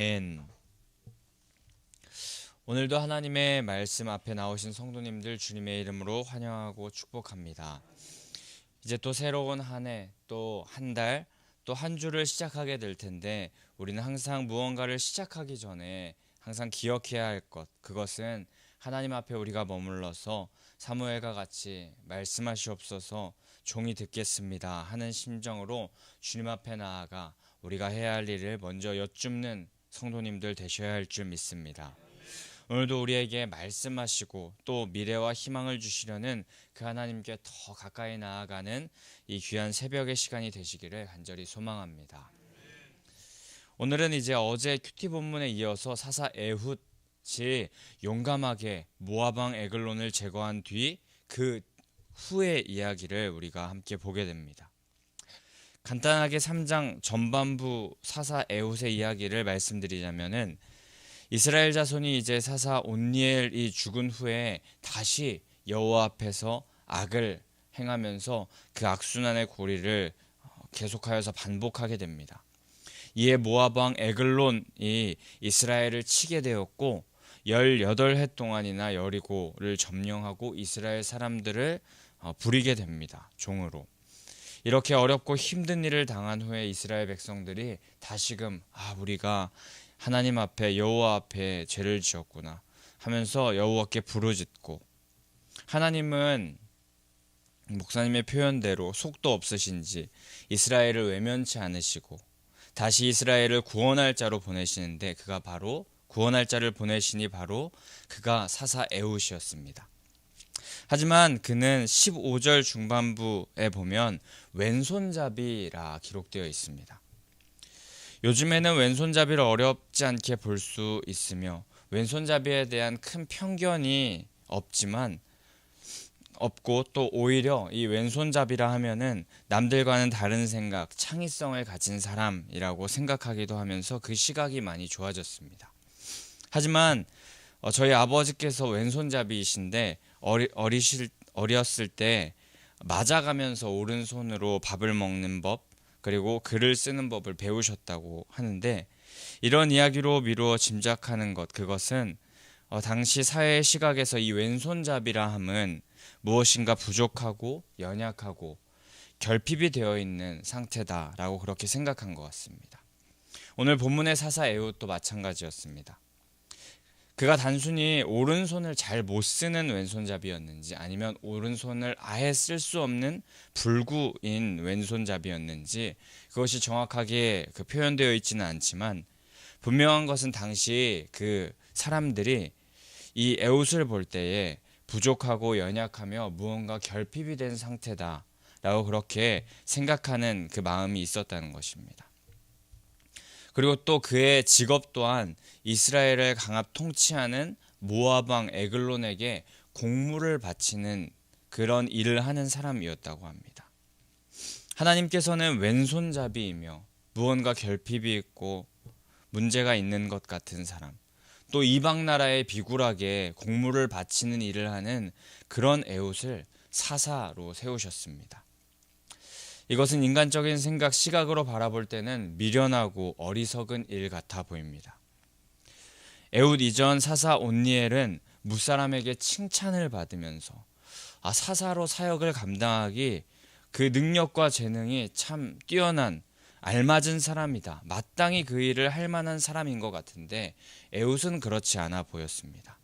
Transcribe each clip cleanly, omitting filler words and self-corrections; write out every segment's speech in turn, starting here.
아멘. 오늘도 하나님의 말씀 앞에 나오신 성도님들 주님의 이름으로 환영하고 축복합니다. 이제 또 새로운 한 해, 또 한 달, 또 한 주를 시작하게 될 텐데 우리는 항상 무언가를 시작하기 전에 항상 기억해야 할 것, 그것은 하나님 앞에 우리가 머물러서 사무엘과 같이 말씀하시옵소서 종이 듣겠습니다 하는 심정으로 주님 앞에 나아가 우리가 해야 할 일을 먼저 여쭙는 성도님들 되셔야 할 줄 믿습니다. 오늘도 우리에게 말씀하시고 또 미래와 희망을 주시려는 그 하나님께 더 가까이 나아가는 이 귀한 새벽의 시간이 되시기를 간절히 소망합니다. 오늘은 이제 어제 큐티 본문에 이어서 사사 에훗이 용감하게 모압 왕 에글론을 제거한 뒤 그 후의 이야기를 우리가 함께 보게 됩니다. 간단하게 3장 전반부 사사 에훗의 이야기를 말씀드리자면은 이스라엘 자손이 이제 사사 온니엘이 죽은 후에 다시 여호와 앞에서 악을 행하면서 그 악순환의 고리를 계속하여서 반복하게 됩니다. 이에 모압 왕 에글론이 이스라엘을 치게 되었고 18해 동안이나 여리고를 점령하고 이스라엘 사람들을 부리게 됩니다. 종으로. 이렇게 어렵고 힘든 일을 당한 후에 이스라엘 백성들이 다시금 우리가 하나님 앞에 여호와 앞에 죄를 지었구나 하면서 여호와께 부르짖고, 하나님은 목사님의 표현대로 속도 없으신지 이스라엘을 외면치 않으시고 다시 이스라엘을 구원할 자로 보내시는데 구원할 자를 보내시니 바로 그가 사사 에훗이었습니다. 하지만 그는 15절 중반부에 보면 왼손잡이라 기록되어 있습니다. 요즘에는 왼손잡이를 어렵지 않게 볼 수 있으며 왼손잡이에 대한 큰 편견이 없고 또 오히려 이 왼손잡이라 하면은 남들과는 다른 생각, 창의성을 가진 사람이라고 생각하기도 하면서 그 시각이 많이 좋아졌습니다. 하지만 저희 아버지께서 왼손잡이이신데 어렸을 때 맞아가면서 오른손으로 밥을 먹는 법, 그리고 글을 쓰는 법을 배우셨다고 하는데, 이런 이야기로 미루어 짐작하는 그것은 당시 사회의 시각에서 이 왼손잡이라 함은 무엇인가 부족하고 연약하고 결핍이 되어 있는 상태다라고 그렇게 생각한 것 같습니다. 오늘 본문의 사사 에훗도 마찬가지였습니다. 그가 단순히 오른손을 잘 못 쓰는 왼손잡이였는지 아니면 오른손을 아예 쓸 수 없는 불구인 왼손잡이였는지 그것이 정확하게 표현되어 있지는 않지만, 분명한 것은 당시 그 사람들이 이 에훗을 볼 때에 부족하고 연약하며 무언가 결핍이 된 상태다라고 그렇게 생각하는 그 마음이 있었다는 것입니다. 그리고 또 그의 직업 또한 이스라엘을 강압 통치하는 모압 왕 에글론에게 공물을 바치는 그런 일을 하는 사람이었다고 합니다. 하나님께서는 왼손잡이이며 무언가 결핍이 있고 문제가 있는 것 같은 사람, 또 이방 나라에 비굴하게 공물을 바치는 일을 하는 그런 에훗을 사사로 세우셨습니다. 이것은 인간적인 시각으로 바라볼 때는 미련하고 어리석은 일 같아 보입니다. 에훗 이전 사사 온니엘은 무사람에게 칭찬을 받으면서 사사로 사역을 감당하기 그 능력과 재능이 참 뛰어난 알맞은 사람이다, 마땅히 그 일을 할 만한 사람인 것 같은데 에훗은 그렇지 않아 보였습니다.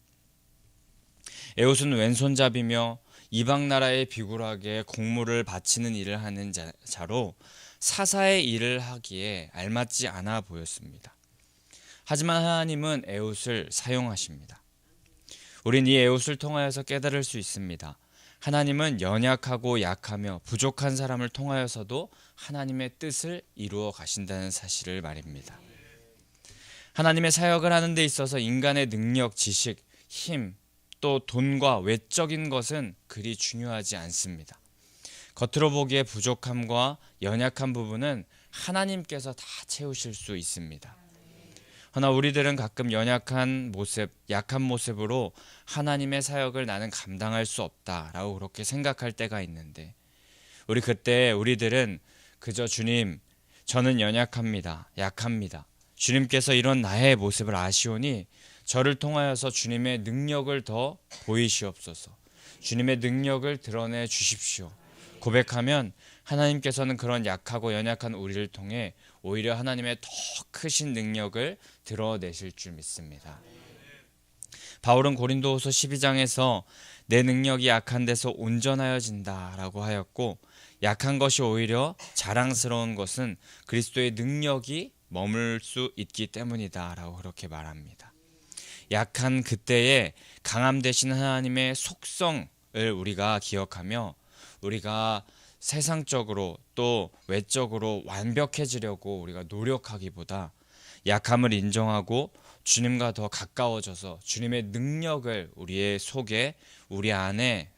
에훗은 왼손잡이며 이방 나라에 비굴하게 공물을 바치는 일을 하는 자로 사사의 일을 하기에 알맞지 않아 보였습니다. 하지만 하나님은 에훗을 사용하십니다. 우린 이 에훗을 통하여서 깨달을 수 있습니다. 하나님은 연약하고 약하며 부족한 사람을 통하여서도 하나님의 뜻을 이루어 가신다는 사실을 말입니다. 하나님의 사역을 하는 데 있어서 인간의 능력, 지식, 힘, 또 돈과 외적인 것은 그리 중요하지 않습니다. 겉으로 보기에 부족함과 연약한 부분은 하나님께서 다 채우실 수 있습니다. 그러나 우리들은 가끔 약한 모습으로 하나님의 사역을 나는 감당할 수 없다라고 그렇게 생각할 때가 있는데, 우리들은 그저 주님, 저는 연약합니다, 약합니다, 주님께서 이런 나의 모습을 아시오니 저를 통하여서 주님의 능력을 더 보이시옵소서. 주님의 능력을 드러내 주십시오. 고백하면 하나님께서는 그런 약하고 연약한 우리를 통해 오히려 하나님의 더 크신 능력을 드러내실 줄 믿습니다. 바울은 고린도후서 12장에서 내 능력이 약한 데서 온전하여진다 라고 하였고, 약한 것이 오히려 자랑스러운 것은 그리스도의 능력이 머물 수 있기 때문이다 라고 그렇게 말합니다. 약한 그때에 강함 되신 하나님의 속성을 우리가 기억하며 우리가 세상적으로 또 외적으로 완벽해지려고 우리가 노력하기보다 약함을 인정하고 주님과 더 가까워져서 주님의 능력을 우리의 속에 우리 안에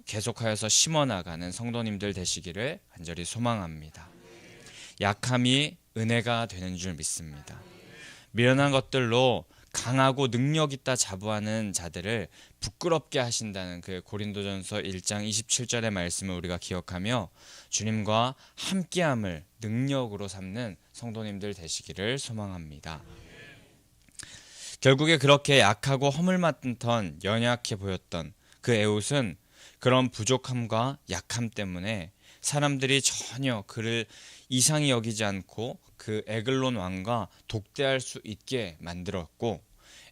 계속하여서 심어나가는 성도님들 되시기를 간절히 소망합니다. 약함이 은혜가 되는 줄 믿습니다. 미련한 것들로 강하고 능력 있다 자부하는 자들을 부끄럽게 하신다는 그 고린도전서 1장 27절의 말씀을 우리가 기억하며 주님과 함께함을 능력으로 삼는 성도님들 되시기를 소망합니다. 결국에 그렇게 약하고 허물 맡던 연약해 보였던 그 에웃은 그런 부족함과 약함 때문에 사람들이 전혀 그를 이상히 여기지 않고 그 에글론 왕과 독대할 수 있게 만들었고,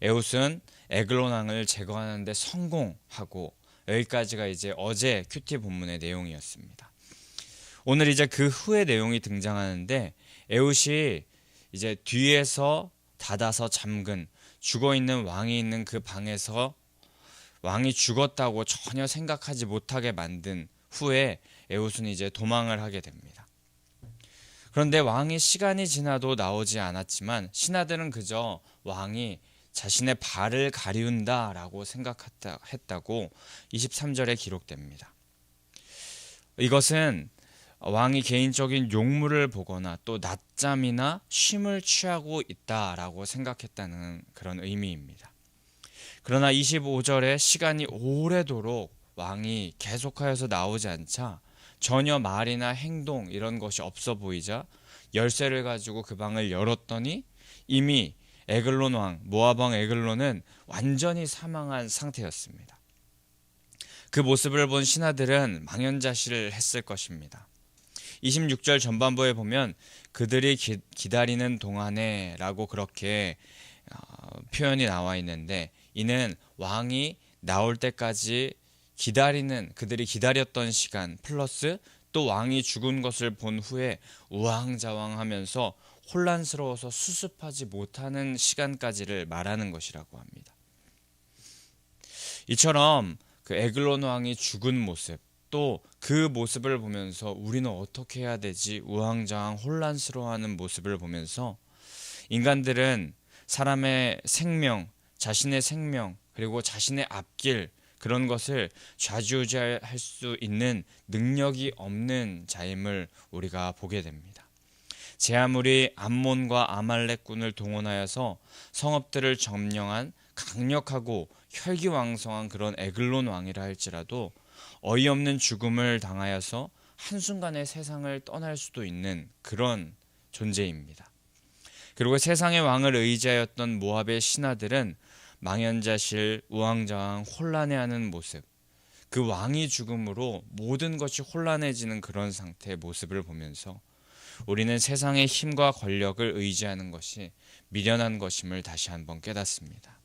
에웃은 에글론 왕을 제거하는 데 성공하고, 여기까지가 이제 어제 큐티 본문의 내용이었습니다. 오늘 이제 그 후의 내용이 등장하는데, 에웃이 이제 뒤에서 닫아서 잠근 죽어있는 왕이 있는 그 방에서 왕이 죽었다고 전혀 생각하지 못하게 만든 후에 에웃은 이제 도망을 하게 됩니다. 그런데 왕이 시간이 지나도 나오지 않았지만 신하들은 그저 왕이 자신의 발을 가리운다라고 생각했다고 23절에 기록됩니다. 이것은 왕이 개인적인 용무를 보거나 또 낮잠이나 쉼을 취하고 있다라고 생각했다는 그런 의미입니다. 그러나 25절에 시간이 오래도록 왕이 계속하여서 나오지 않자 전혀 말이나 행동 이런 것이 없어 보이자 열쇠를 가지고 그 방을 열었더니 이미 에글론 왕, 모압 왕 에글론은 완전히 사망한 상태였습니다. 그 모습을 본 신하들은 망연자실을 했을 것입니다. 26절 전반부에 보면 그들이 기다리는 동안에 라고 그렇게 표현이 나와 있는데, 이는 왕이 나올 때까지 그들이 기다렸던 시간 플러스 또 왕이 죽은 것을 본 후에 우왕좌왕하면서 혼란스러워서 수습하지 못하는 시간까지를 말하는 것이라고 합니다. 이처럼 그 에글론 왕이 죽은 모습, 또 그 모습을 보면서 우리는 어떻게 해야 되지? 우왕좌왕 혼란스러워하는 모습을 보면서 인간들은 사람의 생명, 자신의 생명, 그리고 자신의 앞길, 그런 것을 좌지우지할 수 있는 능력이 없는 자임을 우리가 보게 됩니다. 제 아무리 암몬과 아말렉군을 동원하여서 성읍들을 점령한 강력하고 혈기왕성한 그런 에글론 왕이라 할지라도 어이없는 죽음을 당하여서 한순간에 세상을 떠날 수도 있는 그런 존재입니다. 그리고 세상의 왕을 의지하였던 모압의 신하들은 망연자실, 우왕좌왕, 혼란해하는 모습, 그 왕이 죽음으로 모든 것이 혼란해지는 그런 상태의 모습을 보면서 우리는 세상의 힘과 권력을 의지하는 것이 미련한 것임을 다시 한번 깨닫습니다.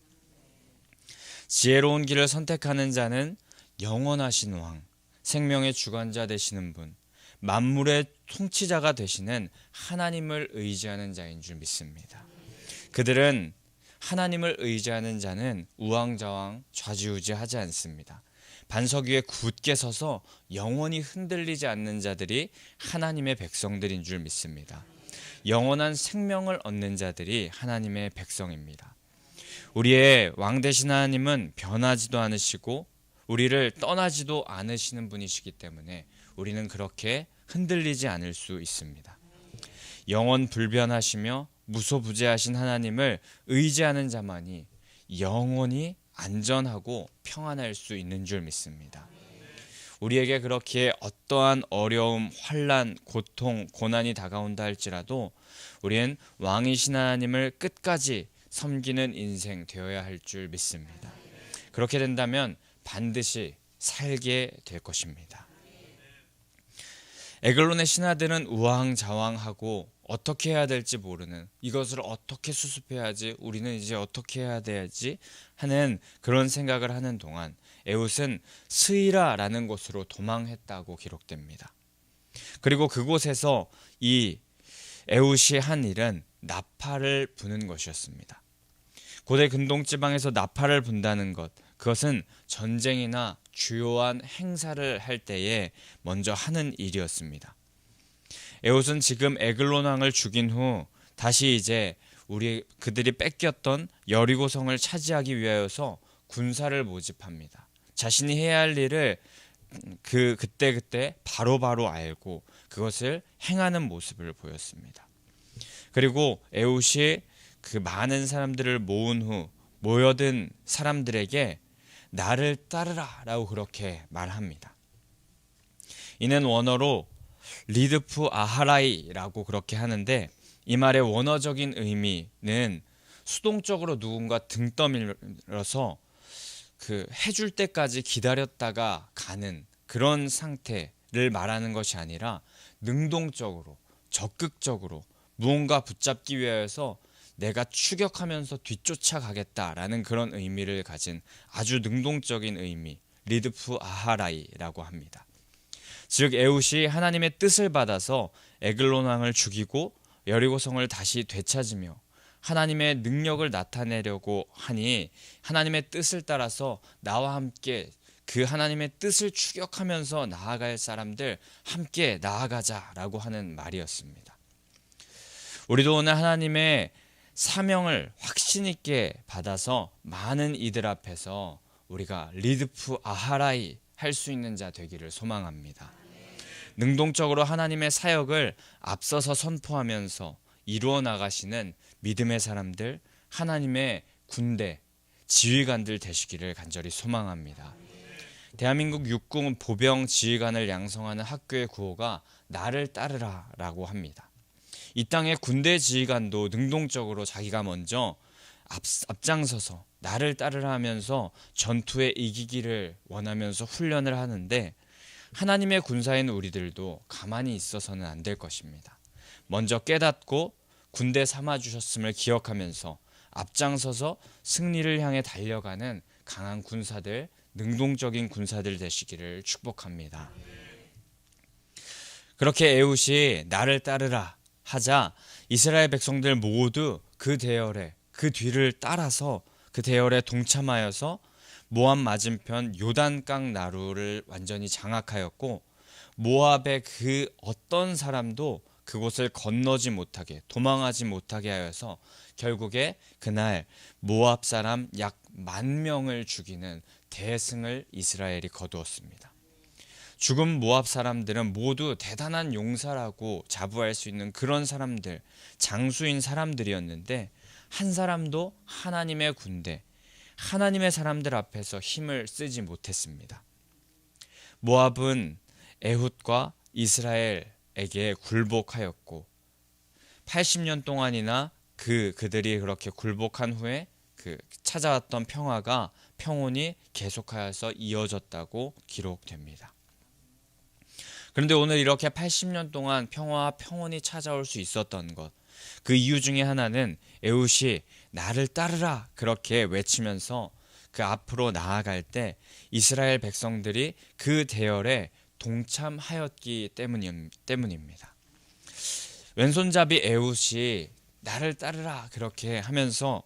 지혜로운 길을 선택하는 자는 영원하신 왕, 생명의 주관자 되시는 분, 만물의 통치자가 되시는 하나님을 의지하는 자인 줄 믿습니다. 그들은 하나님을 의지하는 자는 우왕좌왕 좌지우지하지 않습니다. 반석 위에 굳게 서서 영원히 흔들리지 않는 자들이 하나님의 백성들인 줄 믿습니다. 영원한 생명을 얻는 자들이 하나님의 백성입니다. 우리의 왕 되신 하나님은 변하지도 않으시고 우리를 떠나지도 않으시는 분이시기 때문에 우리는 그렇게 흔들리지 않을 수 있습니다. 영원 불변하시며 무소부재하신 하나님을 의지하는 자만이 영원히 안전하고 평안할 수 있는 줄 믿습니다. 우리에게 그렇게 어떠한 어려움, 환난, 고통, 고난이 다가온다 할지라도 우리는 왕이신 하나님을 끝까지 섬기는 인생 되어야 할 줄 믿습니다. 그렇게 된다면 반드시 살게 될 것입니다. 에글론의 신하들은 우왕좌왕하고 어떻게 해야 될지 모르는, 이것을 어떻게 수습해야지, 우리는 이제 어떻게 해야 되지 하는 그런 생각을 하는 동안 에훗은 스이라라는 곳으로 도망했다고 기록됩니다. 그리고 그곳에서 이 에훗이 한 일은 나팔을 부는 것이었습니다. 고대 근동지방에서 나팔을 분다는 것, 그것은 전쟁이나 주요한 행사를 할 때에 먼저 하는 일이었습니다. 에훗은 지금 에글론 왕을 죽인 후 다시 이제 그들이 뺏겼던 여리고성을 차지하기 위하여서 군사를 모집합니다. 자신이 해야 할 일을 그때 바로바로 알고 그것을 행하는 모습을 보였습니다. 그리고 에훗이 그 많은 사람들을 모은 후 모여든 사람들에게 나를 따르라 라고 그렇게 말합니다. 이는 원어로 리드프 아하라이라고 그렇게 하는데, 이 말의 원어적인 의미는 수동적으로 누군가 등 떠밀어서 해줄 때까지 기다렸다가 가는 그런 상태를 말하는 것이 아니라 능동적으로, 적극적으로 무언가 붙잡기 위해서 내가 추격하면서 뒤쫓아가겠다라는 그런 의미를 가진 아주 능동적인 의미, 리드프 아하라이라고 합니다. 즉 에훗이 하나님의 뜻을 받아서 에글론 왕을 죽이고 여리고성을 다시 되찾으며 하나님의 능력을 나타내려고 하니, 하나님의 뜻을 따라서 나와 함께 그 하나님의 뜻을 추격하면서 나아갈 사람들 함께 나아가자라고 하는 말이었습니다. 우리도 오늘 하나님의 사명을 확신 있게 받아서 많은 이들 앞에서 우리가 리드프 아하라이 할 수 있는 자 되기를 소망합니다. 능동적으로 하나님의 사역을 앞서서 선포하면서 이루어 나가시는 믿음의 사람들, 하나님의 군대, 지휘관들 되시기를 간절히 소망합니다. 대한민국 육군 보병 지휘관을 양성하는 학교의 구호가 나를 따르라 라고 합니다. 이 땅의 군대 지휘관도 능동적으로 자기가 먼저 앞장서서 나를 따르라 하면서 전투에 이기기를 원하면서 훈련을 하는데, 하나님의 군사인 우리들도 가만히 있어서는 안 될 것입니다. 먼저 깨닫고 군대 삼아주셨음을 기억하면서 앞장서서 승리를 향해 달려가는 강한 군사들, 능동적인 군사들 되시기를 축복합니다. 그렇게 에훗이 나를 따르라 하자 이스라엘 백성들 모두 그 대열에, 그 뒤를 따라서 그 대열에 동참하여서 모압 맞은편 요단강 나루를 완전히 장악하였고, 모압의 그 어떤 사람도 그곳을 건너지 못하게, 도망하지 못하게 하여서 결국에 그날 모압 사람 약 10,000명을 죽이는 대승을 이스라엘이 거두었습니다. 죽은 모압 사람들은 모두 대단한 용사라고 자부할 수 있는 그런 사람들, 장수인 사람들이었는데, 한 사람도 하나님의 군대, 하나님의 사람들 앞에서 힘을 쓰지 못했습니다. 모압은 에훗과 이스라엘에게 굴복하였고 80년 동안이나 그들이 그렇게 굴복한 후에 찾아왔던 평온이 계속하여서 이어졌다고 기록됩니다. 그런데 오늘 이렇게 80년 동안 평화와 평온이 찾아올 수 있었던 것, 그 이유 중에 하나는 에훗이 나를 따르라 그렇게 외치면서 그 앞으로 나아갈 때 이스라엘 백성들이 그 대열에 동참하였기 때문입니다. 왼손잡이 에훗이 나를 따르라 그렇게 하면서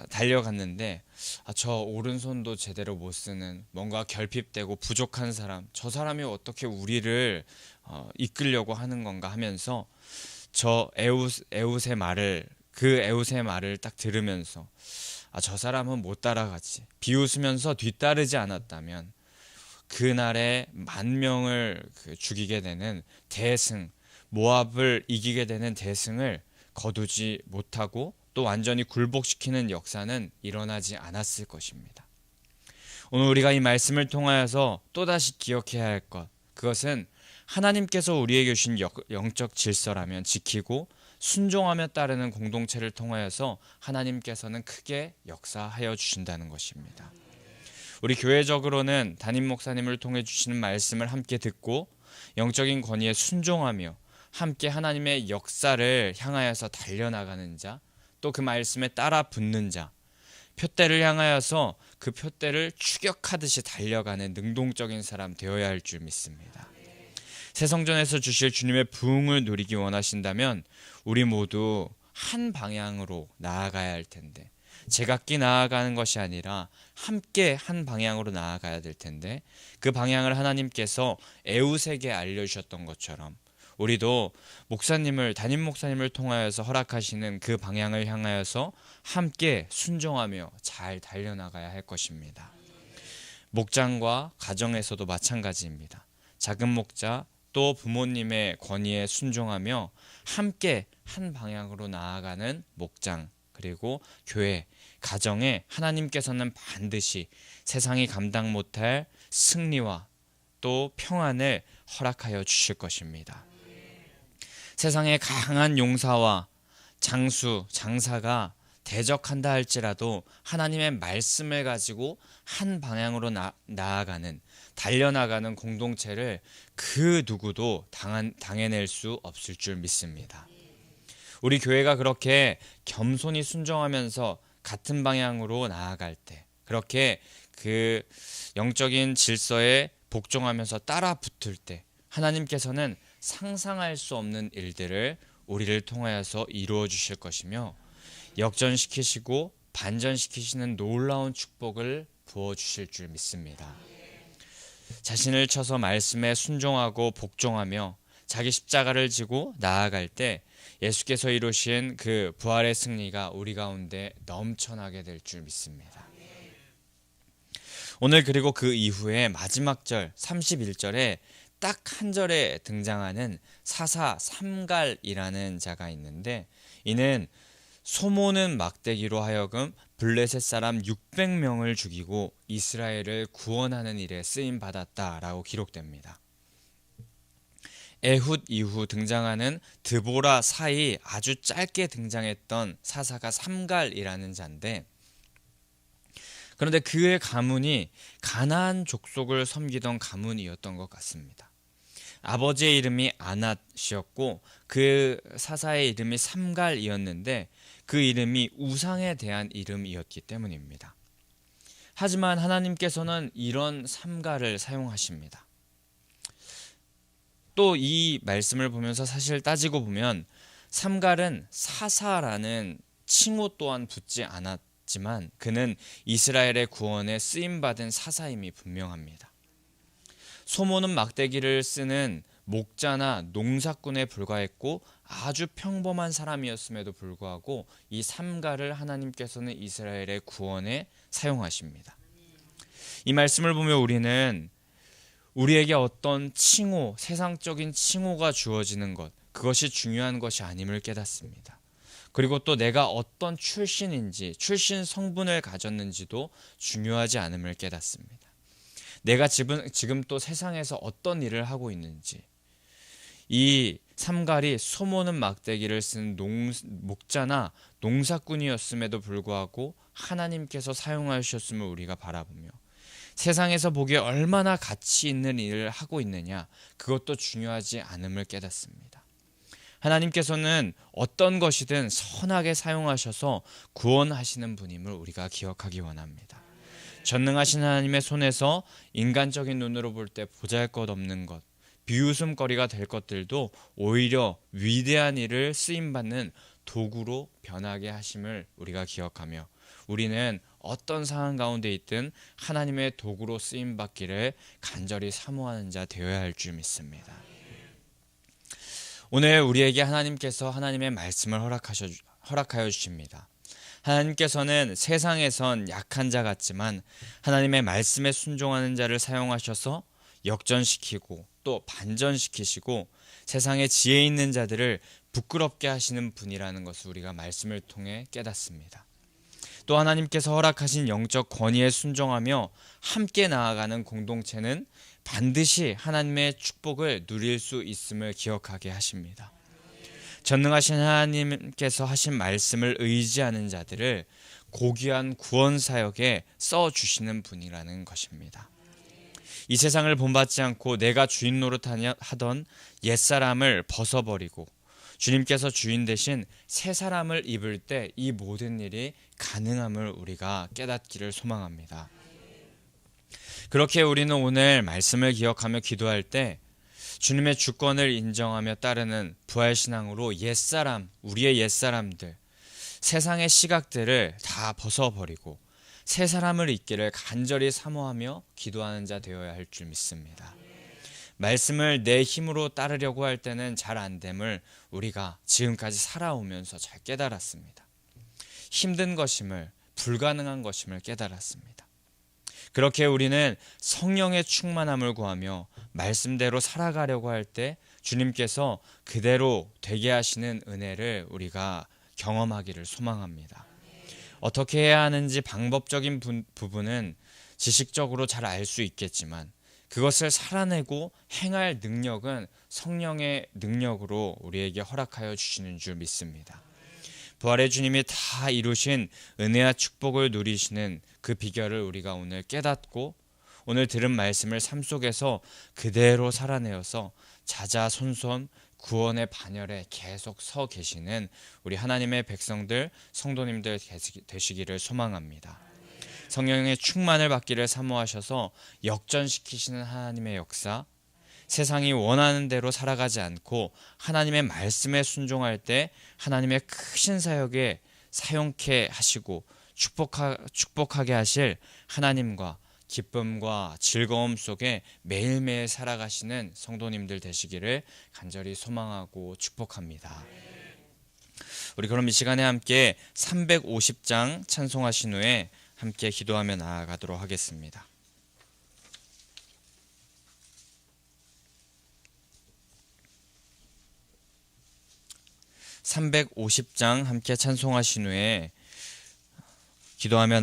달려갔는데, 저 오른손도 제대로 못 쓰는, 뭔가 결핍되고 부족한 사람, 저 사람이 어떻게 우리를 이끌려고 하는 건가 하면서 저 에훗의 말을 딱 들으면서 저 사람은 못 따라가지, 비웃으면서 뒤따르지 않았다면 그날에 10,000명을 죽이게 되는 대승, 모압을 이기게 되는 대승을 거두지 못하고 또 완전히 굴복시키는 역사는 일어나지 않았을 것입니다. 오늘 우리가 이 말씀을 통하여서 또다시 기억해야 할 것, 그것은 하나님께서 우리에게 주신 영적 질서라면 지키고 순종하며 따르는 공동체를 통하여서 하나님께서는 크게 역사하여 주신다는 것입니다. 우리 교회적으로는 담임 목사님을 통해 주시는 말씀을 함께 듣고 영적인 권위에 순종하며 함께 하나님의 역사를 향하여서 달려나가는 자, 또 그 말씀에 따라 붙는 자, 표대를 향하여서 그 표대를 추격하듯이 달려가는 능동적인 사람 되어야 할 줄 믿습니다. 새 성전에서 주실 주님의 부흥을 누리기 원하신다면 우리 모두 한 방향으로 나아가야 할 텐데, 제각기 나아가는 것이 아니라 함께 한 방향으로 나아가야 될 텐데, 그 방향을 하나님께서 에웃에게 알려주셨던 것처럼 우리도 목사님을, 담임 목사님을 통하여서 허락하시는 그 방향을 향하여서 함께 순종하며 잘 달려나가야 할 것입니다. 목장과 가정에서도 마찬가지입니다. 작은 목자 또 부모님의 권위에 순종하며 함께 한 방향으로 나아가는 목장, 그리고 교회, 가정에 하나님께서는 반드시 세상이 감당 못할 승리와 또 평안을 허락하여 주실 것입니다. 세상에 강한 용사와 장사가 대적한다 할지라도 하나님의 말씀을 가지고 한 방향으로 나아가는, 달려나가는 공동체를 그 누구도 당해낼 수 없을 줄 믿습니다. 우리 교회가 그렇게 겸손히 순종하면서 같은 방향으로 나아갈 때, 그렇게 그 영적인 질서에 복종하면서 따라 붙을 때 하나님께서는 상상할 수 없는 일들을 우리를 통하여서 이루어 주실 것이며 역전시키시고 반전시키시는 놀라운 축복을 부어주실 줄 믿습니다. 자신을 쳐서 말씀에 순종하고 복종하며 자기 십자가를 지고 나아갈 때 예수께서 이루신 그 부활의 승리가 우리 가운데 넘쳐나게 될 줄 믿습니다. 오늘 그리고 그 이후에 마지막 절 31절에 딱 한 절에 등장하는 사사 삼갈이라는 자가 있는데, 이는 소모는 막대기로 하여금 블레셋 사람 600명을 죽이고 이스라엘을 구원하는 일에 쓰임 받았다라고 기록됩니다. 에훗 이후 등장하는 드보라 사이 아주 짧게 등장했던 사사가 삼갈이라는 자인데, 그런데 그의 가문이 가나안 족속을 섬기던 가문이었던 것 같습니다. 아버지의 이름이 아낫이었고 그 사사의 이름이 삼갈이었는데 그 이름이 우상에 대한 이름이었기 때문입니다. 하지만 하나님께서는 이런 삼갈을 사용하십니다. 또 이 말씀을 보면서 사실 따지고 보면 삼갈은 사사라는 칭호 또한 붙지 않았지만 그는 이스라엘의 구원에 쓰임받은 사사임이 분명합니다. 소모는 막대기를 쓰는 목자나 농사꾼에 불과했고 아주 평범한 사람이었음에도 불구하고 이 삼갈을 하나님께서는 이스라엘의 구원에 사용하십니다. 이 말씀을 보면 우리는 우리에게 어떤 칭호, 세상적인 칭호가 주어지는 것, 그것이 중요한 것이 아님을 깨닫습니다. 그리고 또 내가 어떤 출신 성분을 가졌는지도 중요하지 않음을 깨닫습니다. 내가 지금 또 세상에서 어떤 일을 하고 있는지, 이 삼갈이 소모는 막대기를 쓴 목자나 농사꾼이었음에도 불구하고 하나님께서 사용하셨음을 우리가 바라보며 세상에서 보기에 얼마나 가치 있는 일을 하고 있느냐, 그것도 중요하지 않음을 깨닫습니다. 하나님께서는 어떤 것이든 선하게 사용하셔서 구원하시는 분임을 우리가 기억하기 원합니다. 전능하신 하나님의 손에서 인간적인 눈으로 볼 때 보잘것없는 것, 비웃음거리가 될 것들도 오히려 위대한 일을 쓰임받는 도구로 변하게 하심을 우리가 기억하며 우리는 어떤 상황 가운데 있든 하나님의 도구로 쓰임받기를 간절히 사모하는 자 되어야 할 줄 믿습니다. 오늘 우리에게 하나님께서 하나님의 말씀을 허락하여 주십니다. 하나님께서는 세상에선 약한 자 같지만 하나님의 말씀에 순종하는 자를 사용하셔서 역전시키고 또 반전시키시고 세상에 지혜 있는 자들을 부끄럽게 하시는 분이라는 것을 우리가 말씀을 통해 깨닫습니다. 또 하나님께서 허락하신 영적 권위에 순종하며 함께 나아가는 공동체는 반드시 하나님의 축복을 누릴 수 있음을 기억하게 하십니다. 전능하신 하나님께서 하신 말씀을 의지하는 자들을 고귀한 구원 사역에 써 주시는 분이라는 것입니다. 이 세상을 본받지 않고 내가 주인 노릇하던 옛사람을 벗어버리고 주님께서 주인 대신 새 사람을 입을 때 이 모든 일이 가능함을 우리가 깨닫기를 소망합니다. 그렇게 우리는 오늘 말씀을 기억하며 기도할 때 주님의 주권을 인정하며 따르는 부활신앙으로 옛사람, 우리의 옛사람들, 세상의 시각들을 다 벗어버리고 새 사람을 입기를 간절히 사모하며 기도하는 자 되어야 할 줄 믿습니다. 말씀을 내 힘으로 따르려고 할 때는 잘 안 됨을 우리가 지금까지 살아오면서 잘 깨달았습니다. 힘든 것임을, 불가능한 것임을 깨달았습니다. 그렇게 우리는 성령의 충만함을 구하며 말씀대로 살아가려고 할 때 주님께서 그대로 되게 하시는 은혜를 우리가 경험하기를 소망합니다. 어떻게 해야 하는지 방법적인 부분은 지식적으로 잘 알 수 있겠지만 그것을 살아내고 행할 능력은 성령의 능력으로 우리에게 허락하여 주시는 줄 믿습니다. 부활의 주님이 다 이루신 은혜와 축복을 누리시는 그 비결을 우리가 오늘 깨닫고 오늘 들은 말씀을 삶 속에서 그대로 살아내어서 자자손손 구원의 반열에 계속 서 계시는 우리 하나님의 백성들, 성도님들 되시기를 소망합니다. 성령의 충만을 받기를 사모하셔서 역전시키시는 하나님의 역사, 세상이 원하는 대로 살아가지 않고 하나님의 말씀에 순종할 때 하나님의 크신 사역에 사용케 하시고 축복하게 하실 하나님과 기쁨과 즐거움 속에 매일매일 살아가시는 성도님들 되시기를 간절히 소망하고 축복합니다. 우리 그럼 이 시간에 함께 350장 찬송하신 후에 함께 기도하며 나아가도록 하겠습니다. 350장 함께 찬송하신 후에 기도하며